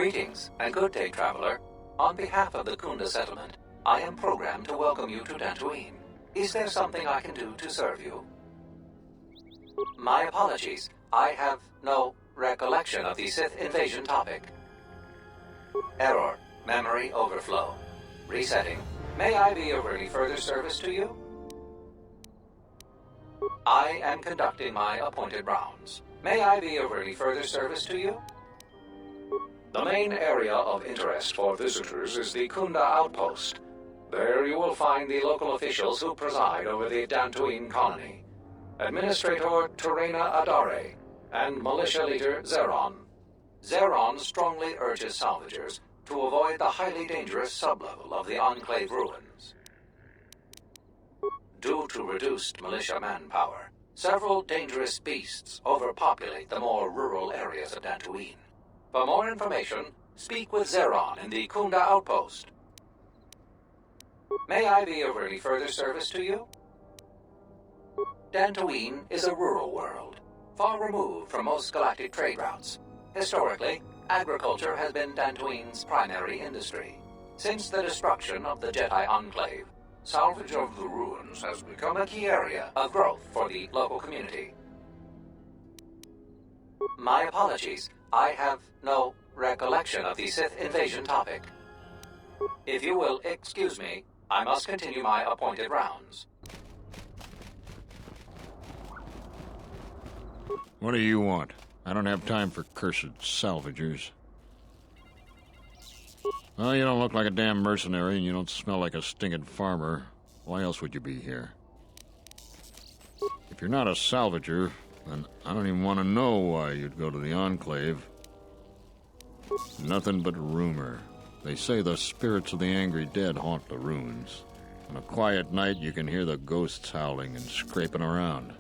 Greetings, and good day, traveler. On behalf of the Kunda settlement, I am programmed to welcome you to Dantooine. Is there something I can do to serve you? My apologies. I have no recollection of the Sith invasion topic. Error. Memory overflow. Resetting. May I be of any further service to you? I am conducting my appointed rounds. May I be of any further service to you? The main area of interest for visitors is the Kunda outpost. There you will find the local officials who preside over the Dantooine colony. Administrator Terena Adare and militia leader Zeron. Zeron strongly urges salvagers to avoid the highly dangerous sublevel of the Enclave ruins. Due to reduced militia manpower, several dangerous beasts overpopulate the more rural areas of Dantooine. For more information, speak with Zeron in the Kunda outpost. May I be of any further service to you? Dantooine is a rural world, far removed from most galactic trade routes. Historically, agriculture has been Dantooine's primary industry. Since the destruction of the Jedi Enclave, salvage of the ruins has become a key area of growth for the local community. My apologies. I have no recollection of the Sith invasion topic. If you will excuse me, I must continue my appointed rounds. What do you want? I don't have time for cursed salvagers. Well, you don't look like a damn mercenary, and you don't smell like a stinking farmer. Why else would you be here? If you're not a salvager, then I don't even want to know why you'd go to the Enclave. Nothing but rumor. They say the spirits of the angry dead haunt the ruins. On a quiet night, you can hear the ghosts howling and scraping around.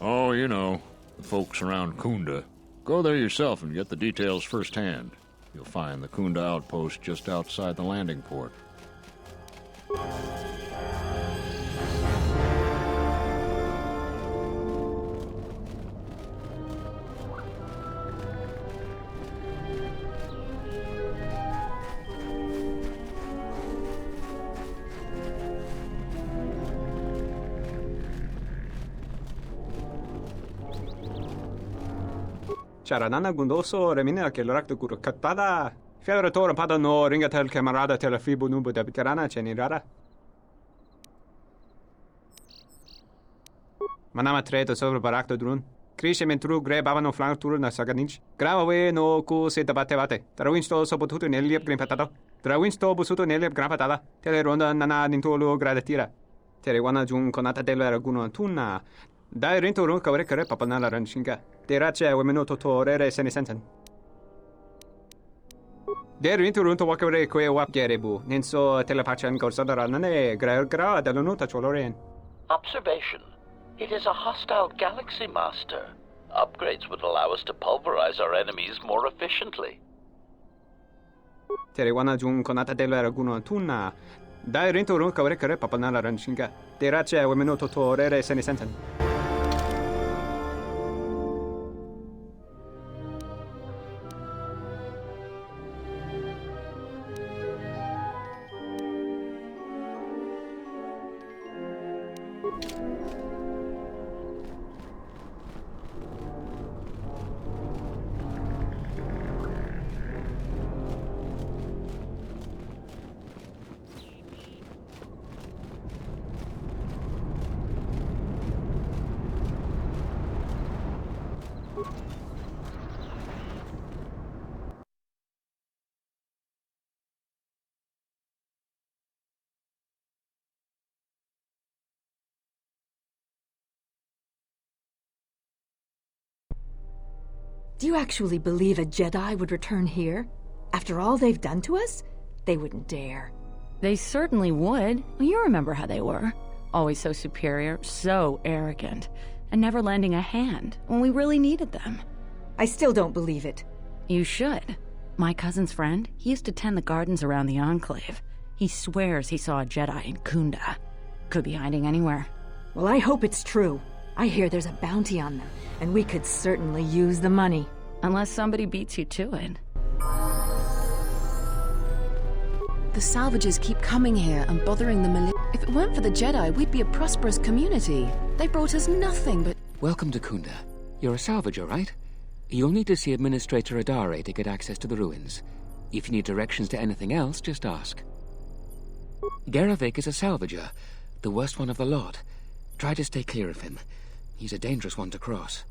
Oh, you know, the folks around Kunda. Go there yourself and get the details firsthand. You'll find the Kunda outpost just outside the landing port. Charanana gundoso remina que lorak de curcatada. Fiadra tora pada no ringa tel camarada tel fibu nubu de bicarana cenirara. Manama treto sobre barak de drun. Krishe mentru gre babano flank tur na saganich. Grave no ku se tabate bate. Trawinsto sopotuto neliep grim patado. Trawinsto busuto neliep gran patada. Tele ronda nana nintolo gradatira. Tere wana jun konata del raguno antuna. Dai rinto run kawre kare papanala ranshinga. Derace wemeno totorere senesenten. Der rinto run to wakare kwe wap gerebu. Ninso telepachan gorsodara nane gra delonuta choloren. Observation. It is a hostile galaxy master. Upgrades would allow us to pulverize our enemies more efficiently. Tere wana jun konata del raguno antuna. Dai rinto run kawre kare papanala ranshinga. Derace wemeno totorere senesenten. Do you actually believe a Jedi would return here? After all they've done to us? They wouldn't dare. They certainly would. You remember how they were. Always so superior, so arrogant, and never lending a hand when we really needed them. I still don't believe it. You should. My cousin's friend, he used to tend the gardens around the Enclave. He swears he saw a Jedi in Kunda. Could be hiding anywhere. Well, I hope it's true. I hear there's a bounty on them, and we could certainly use the money. Unless somebody beats you to it. The salvagers keep coming here and bothering the If it weren't for the Jedi, we'd be a prosperous community. They brought us nothing but... Welcome to Kunda. You're a salvager, right? You'll need to see Administrator Adare to get access to the ruins. If you need directions to anything else, just ask. Garavik is a salvager, the worst one of the lot. Try to stay clear of him. He's a dangerous one to cross.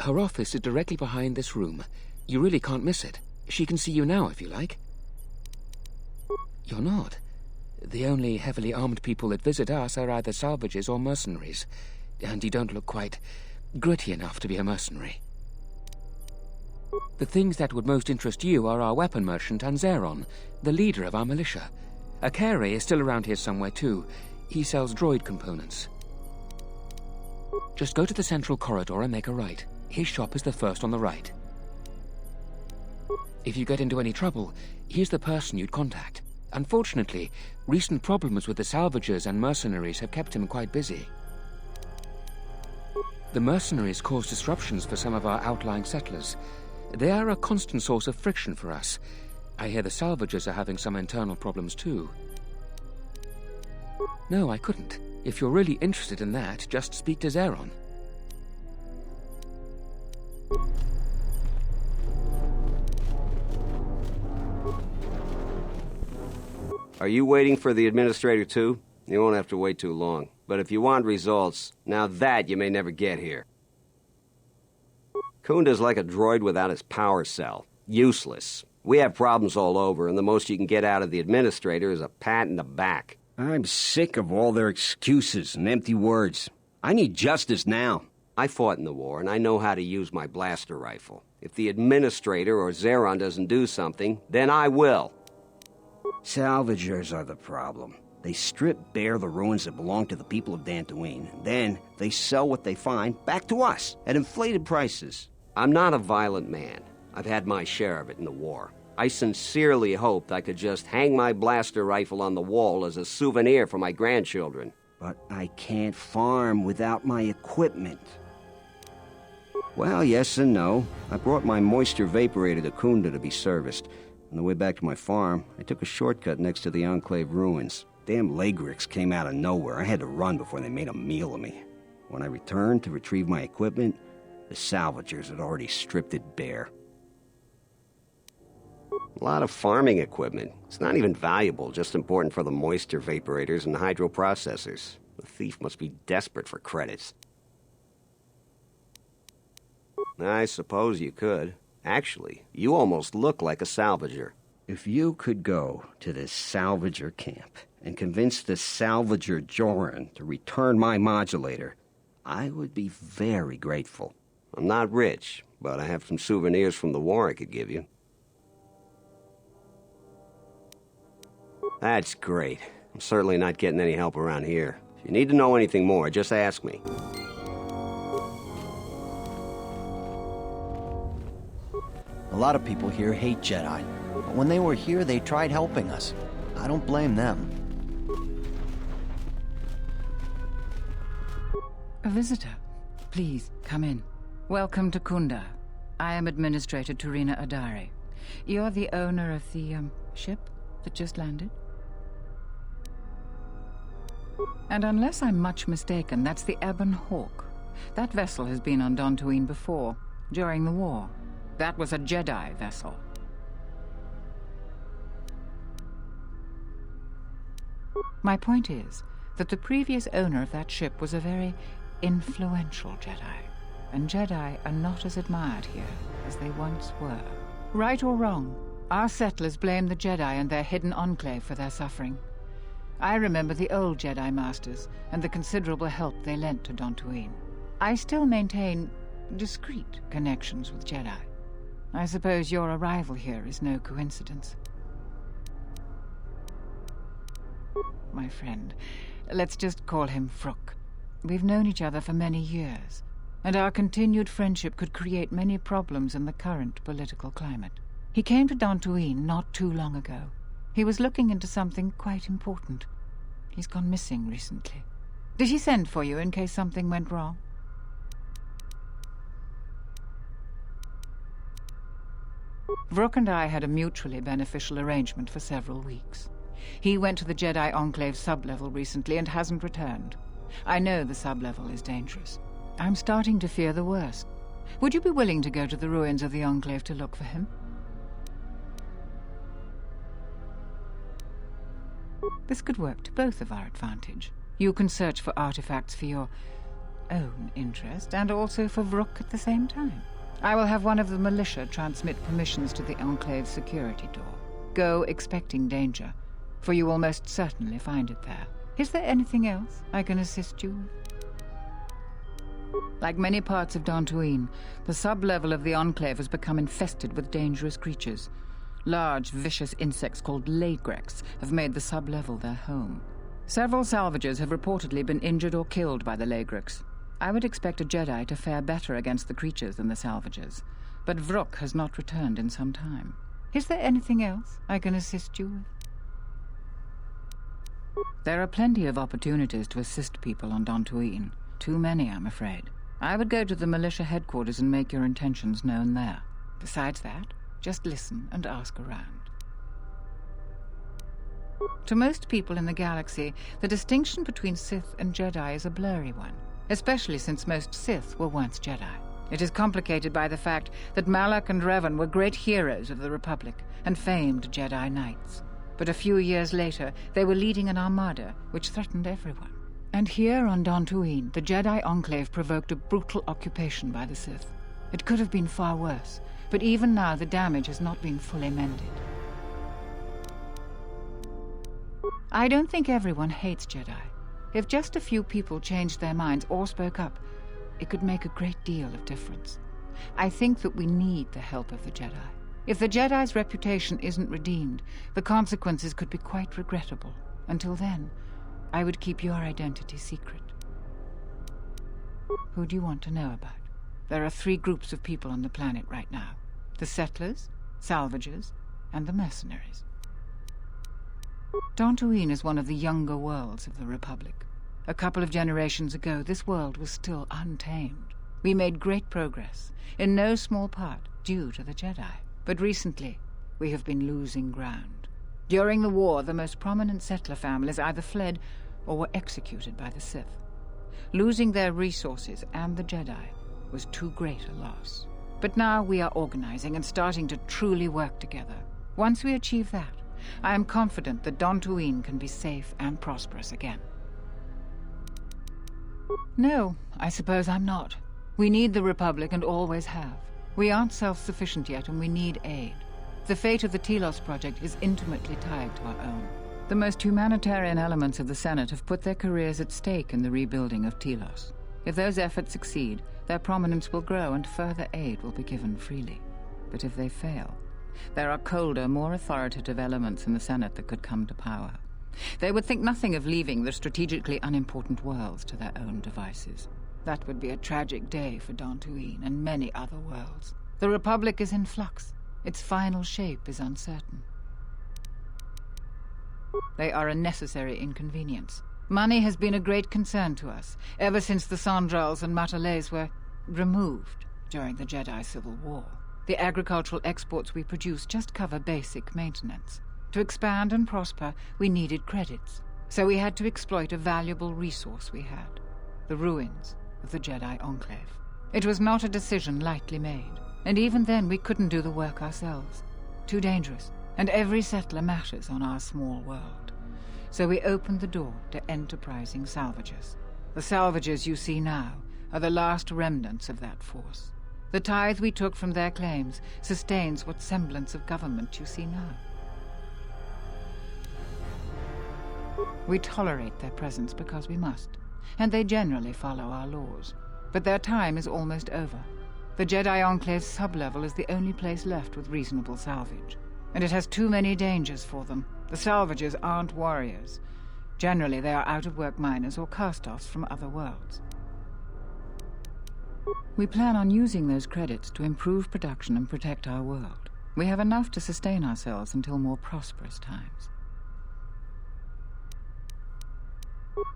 Her office is directly behind this room. You really can't miss it. She can see you now, if you like. You're not. The only heavily armed people that visit us are either salvagers or mercenaries. And you don't look quite gritty enough to be a mercenary. The things that would most interest you are our weapon merchant Anzeron, the leader of our militia. Akere is still around here somewhere too. He sells droid components. Just go to the central corridor and make a right. His shop is the first on the right. If you get into any trouble, here's the person you'd contact. Unfortunately, recent problems with the salvagers and mercenaries have kept him quite busy. The mercenaries cause disruptions for some of our outlying settlers. They are a constant source of friction for us. I hear the salvagers are having some internal problems too. No, I couldn't. If you're really interested in that, just speak to Zeron. Are you waiting for the administrator too? You won't have to wait too long. But if you want results, now that you may never get here. Kunda's like a droid without his power cell. Useless. We have problems all over, and the most you can get out of the administrator is a pat in the back. I'm sick of all their excuses and empty words. I need justice now. I fought in the war, and I know how to use my blaster rifle. If the administrator or Zeron doesn't do something, then I will. Salvagers are the problem. They strip bare the ruins that belong to the people of Dantooine. Then they sell what they find back to us at inflated prices. I'm not a violent man. I've had my share of it in the war. I sincerely hoped I could just hang my blaster rifle on the wall as a souvenir for my grandchildren. But I can't farm without my equipment. Well, yes and no. I brought my moisture vaporator to Kunda to be serviced. On the way back to my farm, I took a shortcut next to the Enclave ruins. Damn Lagrix came out of nowhere. I had to run before they made a meal of me. When I returned to retrieve my equipment, the salvagers had already stripped it bare. A lot of farming equipment. It's not even valuable, just important for the moisture vaporators and hydroprocessors. The thief must be desperate for credits. I suppose you could. Actually, you almost look like a salvager. If you could go to this salvager camp and convince the salvager Joran to return my modulator, I would be very grateful. I'm not rich, but I have some souvenirs from the war I could give you. That's great. I'm certainly not getting any help around here. If you need to know anything more, just ask me. A lot of people here hate Jedi, but when they were here, they tried helping us. I don't blame them. A visitor. Please, come in. Welcome to Kunda. I am Administrator Turina Adare. You're the owner of the, ship that just landed? And unless I'm much mistaken, that's the Ebon Hawk. That vessel has been on Dantooine before, during the war. That was a Jedi vessel. My point is that the previous owner of that ship was a very influential Jedi, and Jedi are not as admired here as they once were. Right or wrong, our settlers blame the Jedi and their hidden enclave for their suffering. I remember the old Jedi Masters and the considerable help they lent to Dantooine. I still maintain discreet connections with Jedi. I suppose your arrival here is no coincidence. My friend, let's just call him Frook. We've known each other for many years, and our continued friendship could create many problems in the current political climate. He came to Dantooine not too long ago. He was looking into something quite important. He's gone missing recently. Did he send for you in case something went wrong? Vrook and I had a mutually beneficial arrangement for several weeks. He went to the Jedi Enclave sublevel recently and hasn't returned. I know the sublevel is dangerous. I'm starting to fear the worst. Would you be willing to go to the ruins of the Enclave to look for him? This could work to both of our advantage. You can search for artifacts for your own interest, and also for Vrook at the same time. I will have one of the militia transmit permissions to the Enclave's security door. Go expecting danger, for you will most certainly find it there. Is there anything else I can assist you with? Like many parts of Dantooine, the sub-level of the Enclave has become infested with dangerous creatures. Large, vicious insects called Lagrex have made the sub-level their home. Several salvagers have reportedly been injured or killed by the Lagrex. I would expect a Jedi to fare better against the creatures than the salvagers, but Vrook has not returned in some time. Is there anything else I can assist you with? There are plenty of opportunities to assist people on Dantooine. Too many, I'm afraid. I would go to the militia headquarters and make your intentions known there. Besides that, just listen and ask around. To most people in the galaxy, the distinction between Sith and Jedi is a blurry one, especially since most Sith were once Jedi. It is complicated by the fact that Malak and Revan were great heroes of the Republic and famed Jedi Knights. But a few years later, they were leading an armada which threatened everyone. And here on Dantooine, the Jedi Enclave provoked a brutal occupation by the Sith. It could have been far worse, but even now the damage has not been fully mended. I don't think everyone hates Jedi. If just a few people changed their minds or spoke up, it could make a great deal of difference. I think that we need the help of the Jedi. If the Jedi's reputation isn't redeemed, the consequences could be quite regrettable. Until then, I would keep your identity secret. Who do you want to know about? There are 3 groups of people on the planet right now. The settlers, salvagers, and the mercenaries. Dantooine is one of the younger worlds of the Republic. A couple of generations ago, this world was still untamed. We made great progress, in no small part due to the Jedi. But recently, we have been losing ground. During the war, the most prominent settler families either fled or were executed by the Sith. Losing their resources and the Jedi was too great a loss. But now we are organizing and starting to truly work together. Once we achieve that, I am confident that Dantooine can be safe and prosperous again. No, I suppose I'm not. We need the Republic and always have. We aren't self-sufficient yet and we need aid. The fate of the Telos project is intimately tied to our own. The most humanitarian elements of the Senate have put their careers at stake in the rebuilding of Telos. If those efforts succeed, their prominence will grow and further aid will be given freely. But if they fail, there are colder, more authoritative elements in the Senate that could come to power. They would think nothing of leaving the strategically unimportant worlds to their own devices. That would be a tragic day for Dantooine and many other worlds. The Republic is in flux. Its final shape is uncertain. They are a necessary inconvenience. Money has been a great concern to us, ever since the Sandrals and Matalays were removed during the Jedi Civil War. The agricultural exports we produce just cover basic maintenance. To expand and prosper, we needed credits. So we had to exploit a valuable resource we had, the ruins of the Jedi Enclave. It was not a decision lightly made, and even then we couldn't do the work ourselves. Too dangerous, and every settler matters on our small world. So we opened the door to enterprising salvagers. The salvagers you see now are the last remnants of that force. The tithe we took from their claims sustains what semblance of government you see now. We tolerate their presence because we must, and they generally follow our laws. But their time is almost over. The Jedi Enclave's sublevel is the only place left with reasonable salvage, and it has too many dangers for them. The salvagers aren't warriors. Generally, they are out-of-work miners or cast-offs from other worlds. We plan on using those credits to improve production and protect our world. We have enough to sustain ourselves until more prosperous times.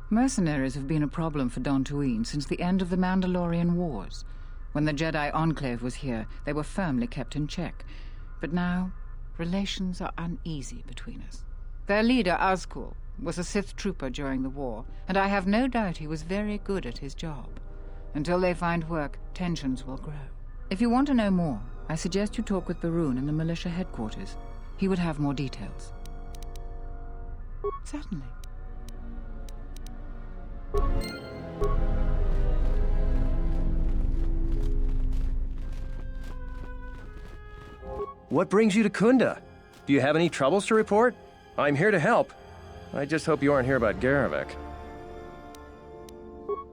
Mercenaries have been a problem for Dantooine since the end of the Mandalorian Wars. When the Jedi Enclave was here, they were firmly kept in check. But now, relations are uneasy between us. Their leader, Azkul, was a Sith trooper during the war, and I have no doubt he was very good at his job. Until they find work, tensions will grow. If you want to know more, I suggest you talk with Barun in the militia headquarters. He would have more details. Certainly. What brings you to Kunda? Do you have any troubles to report? I'm here to help. I just hope you aren't here about Garavik.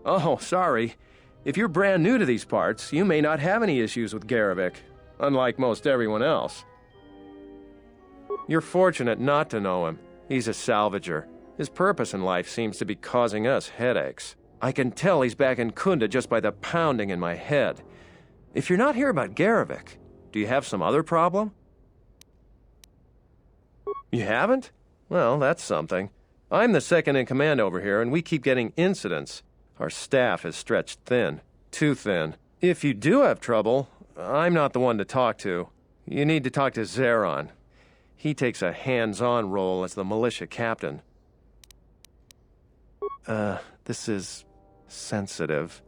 Oh, sorry. If you're brand new to these parts, you may not have any issues with Garavik, unlike most everyone else. You're fortunate not to know him. He's a salvager. His purpose in life seems to be causing us headaches. I can tell he's back in Kunda just by the pounding in my head. If you're not here about Garavik, do you have some other problem? You haven't? Well, that's something. I'm the second in command over here, and we keep getting incidents. Our staff is stretched thin. Too thin. If you do have trouble, I'm not the one to talk to. You need to talk to Zeron. He takes a hands-on role as the militia captain. This is sensitive.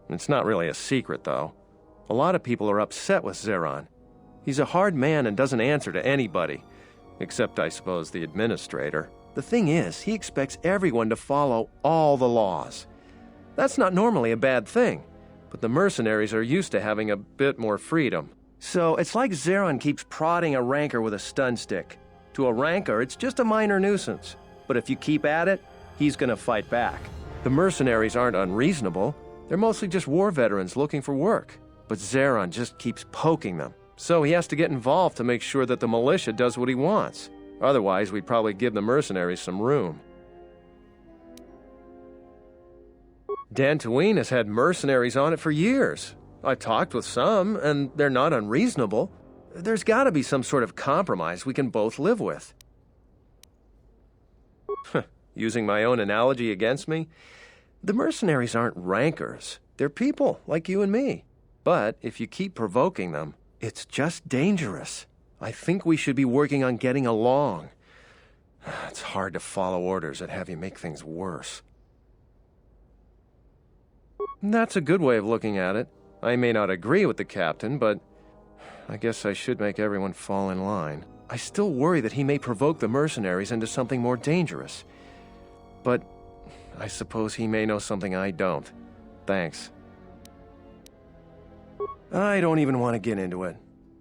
It's not really a secret, though. A lot of people are upset with Zeron. He's a hard man and doesn't answer to anybody. Except, I suppose, the administrator. The thing is, he expects everyone to follow all the laws. That's not normally a bad thing, but the mercenaries are used to having a bit more freedom. So it's like Zeron keeps prodding a rancor with a stun stick. To a rancor, it's just a minor nuisance. But if you keep at it, he's gonna fight back. The mercenaries aren't unreasonable. They're mostly just war veterans looking for work. But Zeron just keeps poking them. So he has to get involved to make sure that the militia does what he wants. Otherwise, we'd probably give the mercenaries some room. Dantooine has had mercenaries on it for years. I've talked with some, and they're not unreasonable. There's got to be some sort of compromise we can both live with. Using my own analogy against me, the mercenaries aren't rancors. They're people, like you and me. But if you keep provoking them, it's just dangerous. I think we should be working on getting along. It's hard to follow orders that have you make things worse. That's a good way of looking at it. I may not agree with the captain, but I guess I should make everyone fall in line. I still worry that he may provoke the mercenaries into something more dangerous. But I suppose he may know something I don't. Thanks. I don't even want to get into it.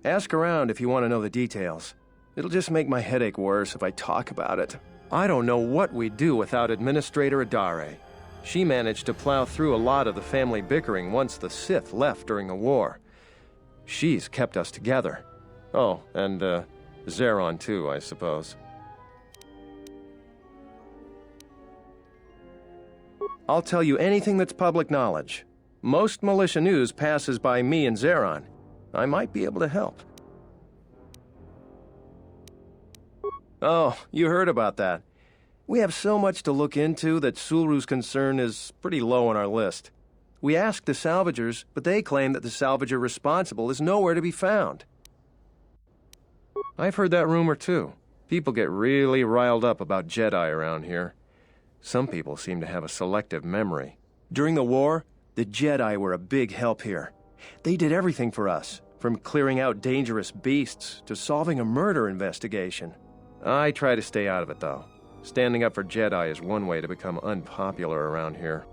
Ask around if you want to know the details. It'll just make my headache worse if I talk about it. I don't know what we'd do without Administrator Adare. She managed to plow through a lot of the family bickering once the Sith left during the war. She's kept us together. Oh, and Zeron too, I suppose. I'll tell you anything that's public knowledge. Most militia news passes by me and Zeron. I might be able to help. Oh, you heard about that. We have so much to look into that Sulru's concern is pretty low on our list. We asked the salvagers, but they claim that the salvager responsible is nowhere to be found. I've heard that rumor too. People get really riled up about Jedi around here. Some people seem to have a selective memory. During the war, the Jedi were a big help here. They did everything for us, from clearing out dangerous beasts to solving a murder investigation. I try to stay out of it, though. Standing up for Jedi is one way to become unpopular around here.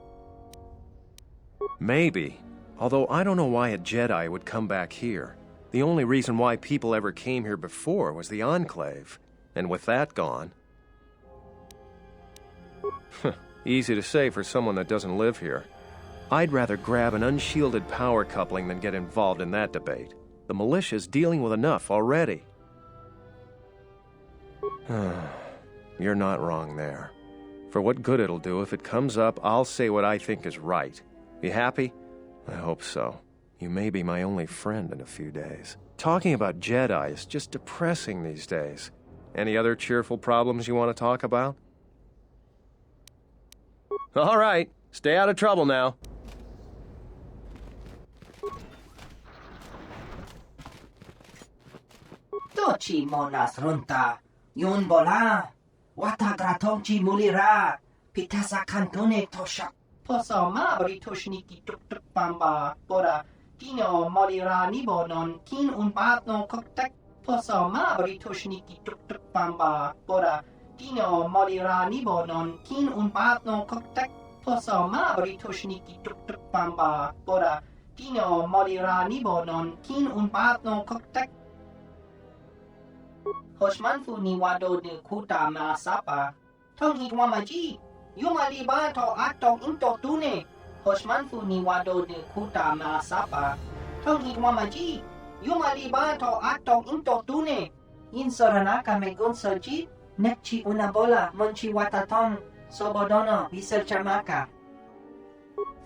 Maybe, although I don't know why a Jedi would come back here. The only reason why people ever came here before was the Enclave, and with that gone... Easy to say for someone that doesn't live here. I'd rather grab an unshielded power coupling than get involved in that debate. The militia's dealing with enough already. You're not wrong there. For what good it'll do, if it comes up, I'll say what I think is right. You happy? I hope so. You may be my only friend in a few days. Talking about Jedi is just depressing these days. Any other cheerful problems you want to talk about? All right, stay out of trouble now. Tochi monas runta, yun bola, wata gratonchi mulira, pitasa cantone toshak. Posoma britoshniki tuk tuk bamba, bora, Tino molira nibo non kin un patno koktek. Posoma britoshniki tuk tuk bamba, bora, Tino molira nibo non kin un patno koktek. Posoma britoshniki tuk tuk bamba, bora, Tino molira nibo non kin un patno koktek. Hoshmanfu ni wado de kuta masapa. Tong hitwamaji. Yumali ba to atong into tune. Hoshmanfu ni wado de kuta masapa. Tong hitwamaji. Yumali ba to atong into tune. In soranaka me gunsoji. Nekchi una bola monchi watatong. Sobodono viserchamaka.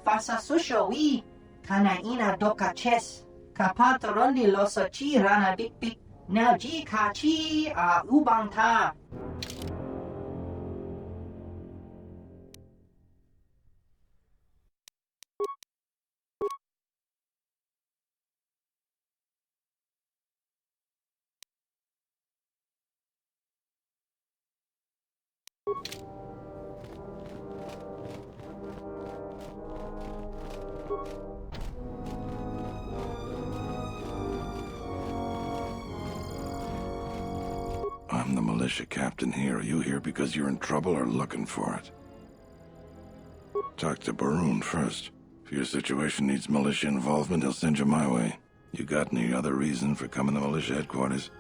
Fasa susho wi. Kana ina doka ches. Kapato rondi loso chi rana bik bik. Now ji ka chi a ubang ta. I'm the militia captain here. Are you here because you're in trouble or looking for it? Talk to Baroon first. If your situation needs militia involvement, he'll send you my way. You got any other reason for coming to militia headquarters?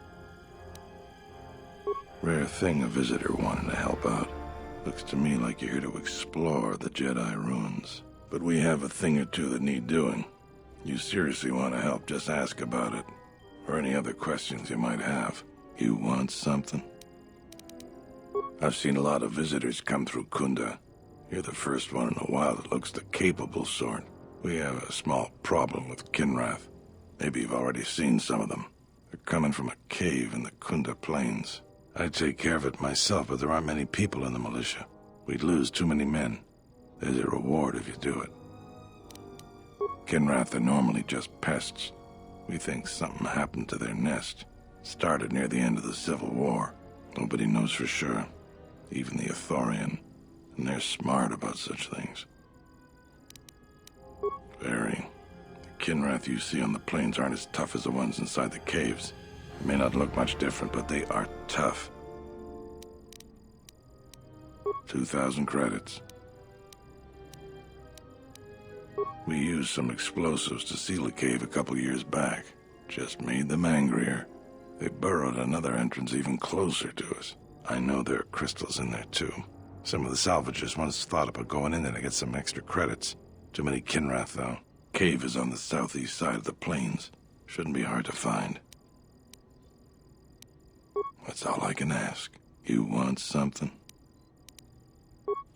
Rare thing a visitor wanting to help out. Looks to me like you're here to explore the Jedi ruins. But we have a thing or two that need doing. You seriously want to help, just ask about it. Or any other questions you might have. You want something? I've seen a lot of visitors come through Kunda. You're the first one in a while that looks the capable sort. We have a small problem with Kinrath. Maybe you've already seen some of them. They're coming from a cave in the Kunda Plains. I'd take care of it myself, but there aren't many people in the militia. We'd lose too many men. There's a reward if you do it. Kinrath are normally just pests. We think something happened to their nest. Started near the end of the Civil War. Nobody knows for sure. Even the Ithorian. And they're smart about such things. Very. The Kinrath you see on the plains aren't as tough as the ones inside the caves. They may not look much different, but they are tough. 2,000 credits. We used some explosives to seal a cave a couple years back. Just made them angrier. They burrowed another entrance even closer to us. I know there are crystals in there, too. Some of the salvagers once thought about going in there to get some extra credits. Too many Kinrath, though. Cave is on the southeast side of the plains. Shouldn't be hard to find. That's all I can ask. You want something?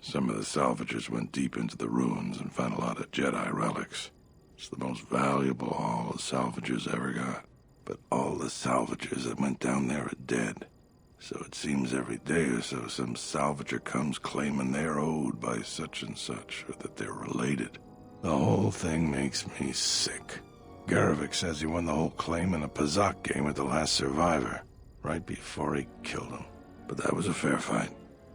Some of the salvagers went deep into the ruins and found a lot of Jedi relics. It's the most valuable haul the salvagers ever got. But all the salvagers that went down there are dead. So it seems every day or so some salvager comes claiming they're owed by such and such, or that they're related. The whole thing makes me sick. Garavik says he won the whole claim in a Pazak game with the last survivor, right before he killed him. But that was a fair fight.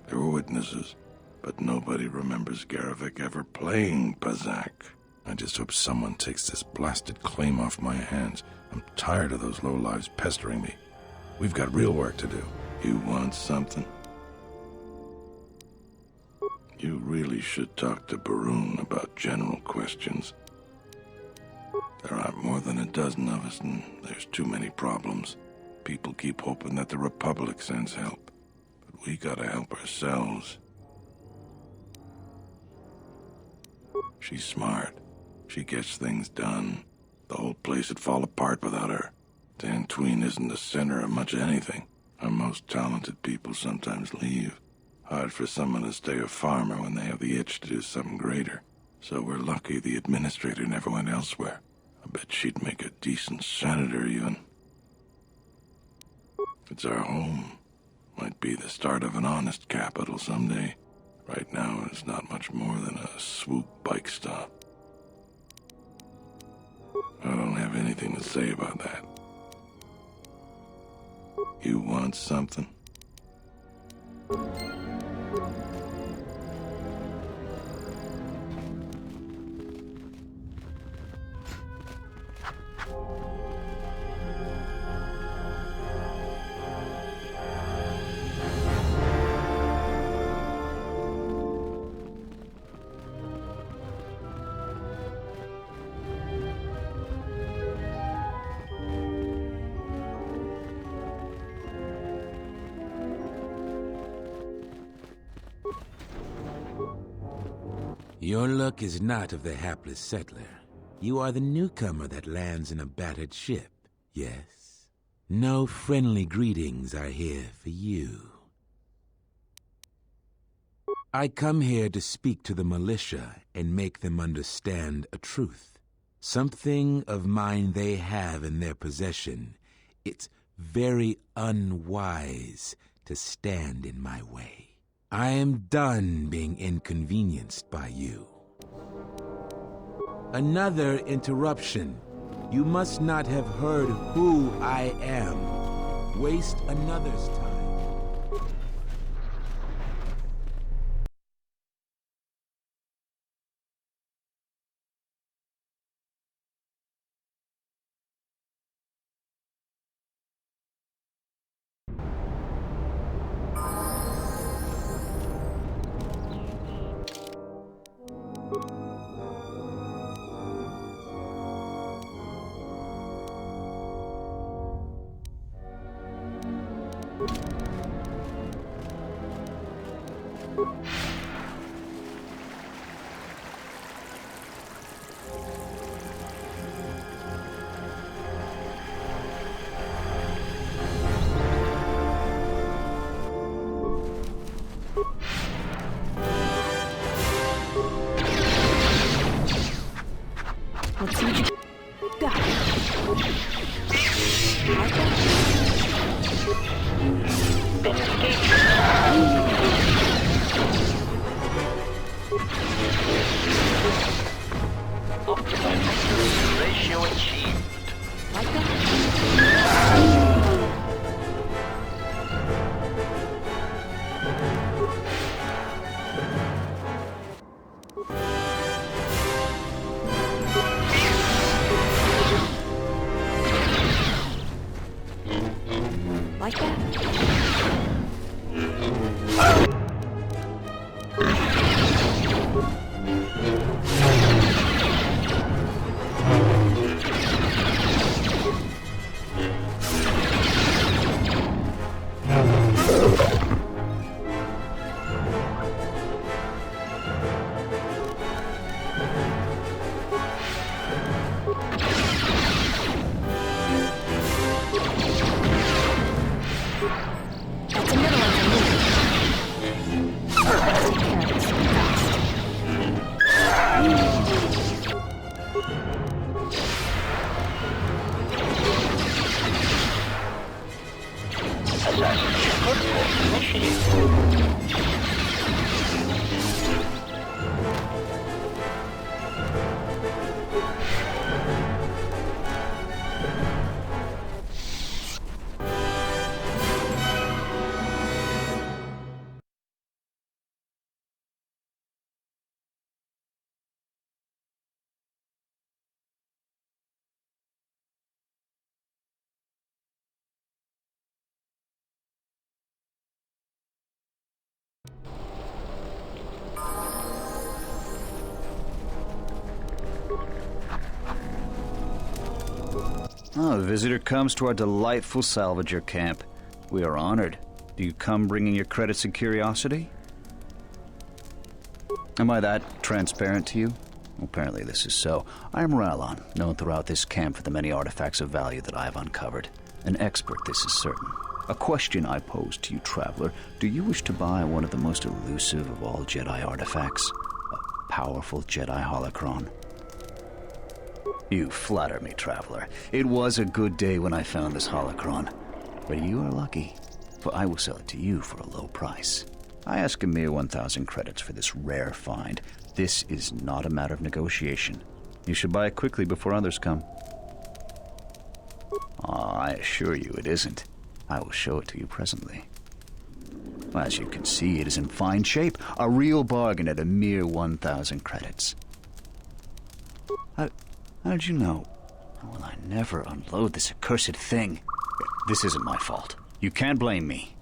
There were witnesses. But nobody remembers Garavik ever playing Pazak. I just hope someone takes this blasted claim off my hands. I'm tired of those lowlives pestering me. We've got real work to do. You want something? You really should talk to Baroon about general questions. There aren't more than a dozen of us, and there's too many problems. People keep hoping that the Republic sends help. But we gotta help ourselves. She's smart. She gets things done. The whole place would fall apart without her. Dantooine isn't the center of much anything. Our most talented people sometimes leave. Hard for someone to stay a farmer when they have the itch to do something greater. So we're lucky the administrator never went elsewhere. I bet she'd make a decent senator, even. It's our home. Might be the start of an honest capital someday. Right now, it's not much more than a swoop bike stop. I don't have anything to say about that. You want something? Your luck is not of the hapless settler. You are the newcomer that lands in a battered ship, yes? No friendly greetings are here for you. I come here to speak to the militia and make them understand a truth. Something of mine they have in their possession. It's very unwise to stand in my way. I am done being inconvenienced by you. Another interruption. You must not have heard who I am. Waste another's time. Let's see what you got. Optimal ratio achieved. Like that? Like that? That's a middle one for me. Perfect. Carrots. Assassination protocol initiated. Oh, a visitor comes to our delightful salvager camp. We are honored. Do you come bringing your credits and curiosity? Am I that transparent to you? Well, apparently this is so. I am Rallon, known throughout this camp for the many artifacts of value that I have uncovered. An expert, this is certain. A question I pose to you, traveler. Do you wish to buy one of the most elusive of all Jedi artifacts? A powerful Jedi holocron? You flatter me, traveler. It was a good day when I found this holocron. But you are lucky, for I will sell it to you for a low price. I ask a mere 1,000 credits for this rare find. This is not a matter of negotiation. You should buy it quickly before others come. I assure you it isn't. I will show it to you presently. As you can see, it is in fine shape. A real bargain at a mere 1,000 credits. How did you know? Will I never unload this accursed thing? This isn't my fault. You can't blame me.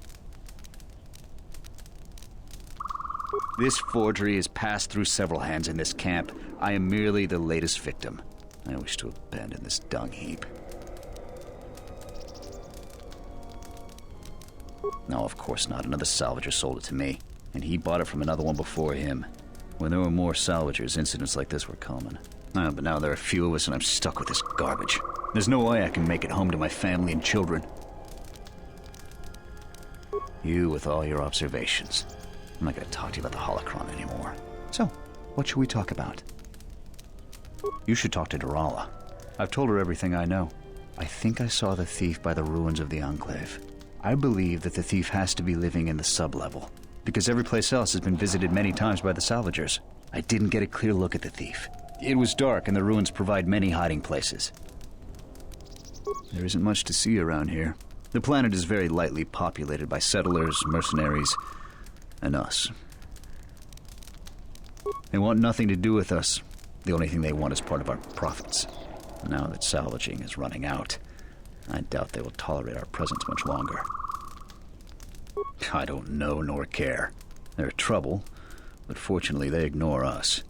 This forgery has passed through several hands in this camp. I am merely the latest victim. I wish to abandon this dung heap. No, of course not. Another salvager sold it to me, and he bought it from another one before him. When there were more salvagers, incidents like this were common. But now there are few of us, and I'm stuck with this garbage. There's no way I can make it home to my family and children. You with all your observations. I'm not going to talk to you about the holocron anymore. So, what should we talk about? You should talk to Durala. I've told her everything I know. I think I saw the thief by the ruins of the Enclave. I believe that the thief has to be living in the sub-level, because every place else has been visited many times by the salvagers. I didn't get a clear look at the thief. It was dark, and the ruins provide many hiding places. There isn't much to see around here. The planet is very lightly populated by settlers, mercenaries, and us. They want nothing to do with us. The only thing they want is part of our profits. Now that salvaging is running out, I doubt they will tolerate our presence much longer. I don't know nor care. They're trouble, but fortunately they ignore us.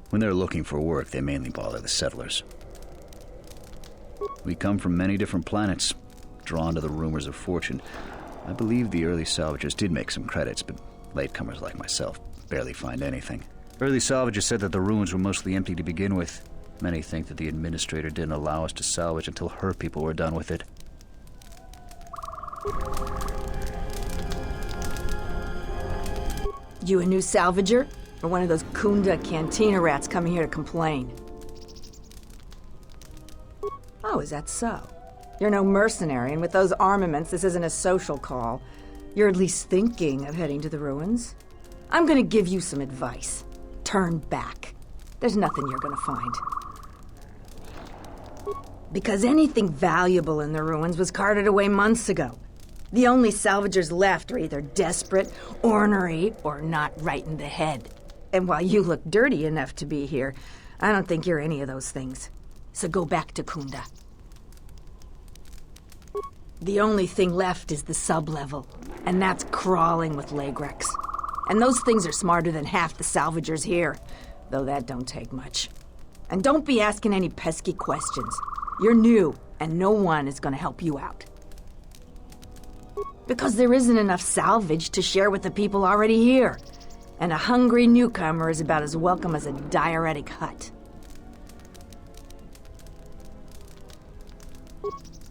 When they're looking for work, they mainly bother the settlers. We come from many different planets, drawn to the rumors of fortune. I believe the early salvagers did make some credits, but latecomers like myself barely find anything. Early salvagers said that the ruins were mostly empty to begin with. Many think that the administrator didn't allow us to salvage until her people were done with it. You a new salvager? Or one of those Kunda cantina rats coming here to complain? Oh, is that so? You're no mercenary, and with those armaments, this isn't a social call. You're at least thinking of heading to the ruins. I'm gonna give you some advice. Turn back. There's nothing you're gonna find. Because anything valuable in the ruins was carted away months ago. The only salvagers left are either desperate, ornery, or not right in the head. And while you look dirty enough to be here, I don't think you're any of those things. So go back to Kunda. The only thing left is the sub-level, and that's crawling with Legrex. And those things are smarter than half the salvagers here, though that don't take much. And don't be asking any pesky questions. You're new, and no one is gonna help you out. Because there isn't enough salvage to share with the people already here. And a hungry newcomer is about as welcome as a diuretic hut.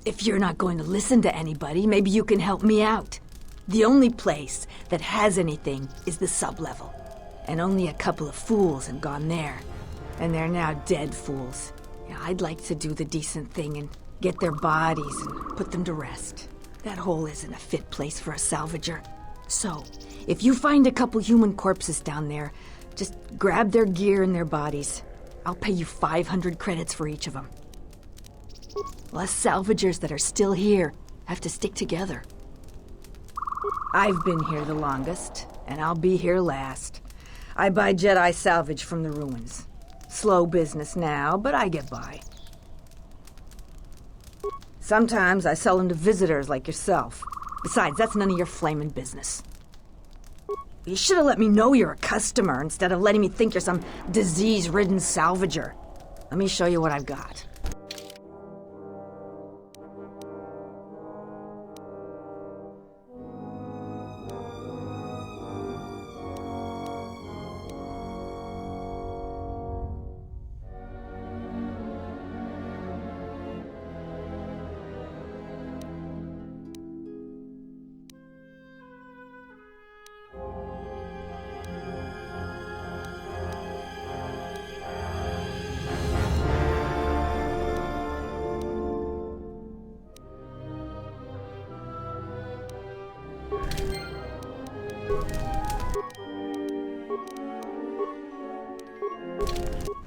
If you're not going to listen to anybody, maybe you can help me out. The only place that has anything is the sub-level. And only a couple of fools have gone there. And they're now dead fools. Yeah, I'd like to do the decent thing and get their bodies and put them to rest. That hole isn't a fit place for a salvager. So, if you find a couple human corpses down there, just grab their gear and their bodies. I'll pay you 500 credits for each of them. Us salvagers that are still here have to stick together. I've been here the longest, and I'll be here last. I buy Jedi salvage from the ruins. Slow business now, but I get by. Sometimes I sell them to visitors like yourself. Besides, that's none of your flaming business. You should have let me know you're a customer instead of letting me think you're some disease-ridden salvager. Let me show you what I've got.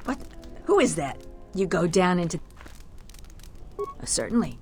What? Who is that? You go down into... certainly.